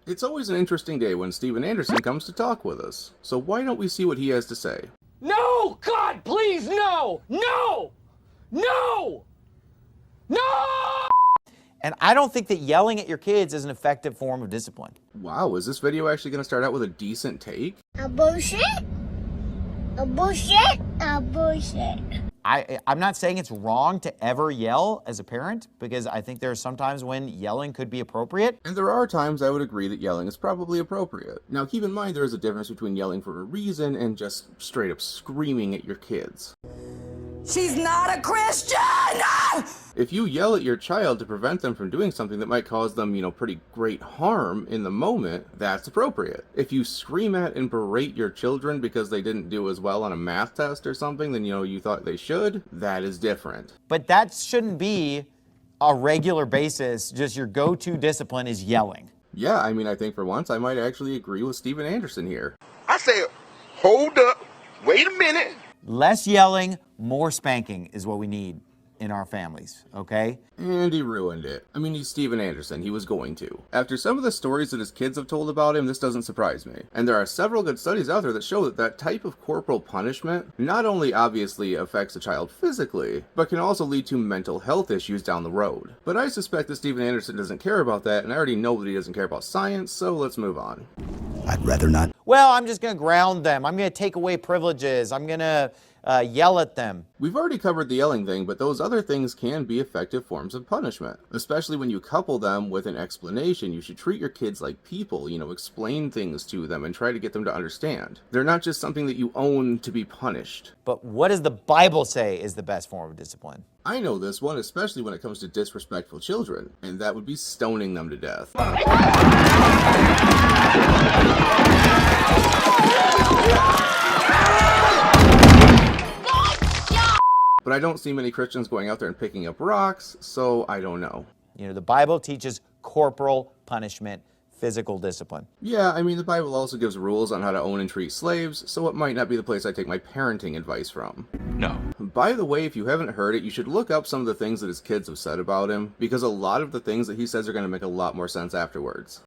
It's always an interesting day when Steven Anderson comes to talk with us, so why don't we see what he has to say? No! God, please, no! No! No! No! And I don't think that yelling at your kids is an effective form of discipline. Wow, is this video actually going to start out with a decent take? A bullshit? A bullshit? A bullshit. I'm not saying it's wrong to ever yell as a parent, because I think there are some times when yelling could be appropriate. And there are times I would agree that yelling is probably appropriate. Now keep in mind there is a difference between yelling for a reason and just straight up screaming at your kids. She's not a Christian! If you yell at your child to prevent them from doing something that might cause them, pretty great harm in the moment, that's appropriate. If you scream at and berate your children because they didn't do as well on a math test or something than, you thought they should, that is different. But that shouldn't be a regular basis, just your go-to discipline is yelling. Yeah, I think for once I might actually agree with Steven Anderson here. I said, hold up, wait a minute. Less yelling, more spanking is what we need in our families, okay? And he ruined it. He's Steven Anderson. He was going to. After some of the stories that his kids have told about him, this doesn't surprise me. And there are several good studies out there that show that that type of corporal punishment not only obviously affects a child physically, but can also lead to mental health issues down the road. But I suspect that Steven Anderson doesn't care about that, and I already know that he doesn't care about science, so let's move on. I'd rather not. Well, I'm just gonna ground them. I'm gonna take away privileges. I'm gonna yell at them. We've already covered the yelling thing, but those other things can be effective forms of punishment, especially when you couple them with an explanation. You should treat your kids like people, explain things to them and try to get them to understand. They're not just something that you own to be punished. But what does the Bible say is the best form of discipline? I know this one, especially when it comes to disrespectful children, and that would be stoning them to death. But I don't see many Christians going out there and picking up rocks, so I don't know. The Bible teaches corporal punishment, physical discipline. Yeah, the Bible also gives rules on how to own and treat slaves, so it might not be the place I take my parenting advice from. No. By the way, if you haven't heard it, you should look up some of the things that his kids have said about him, because a lot of the things that he says are going to make a lot more sense afterwards.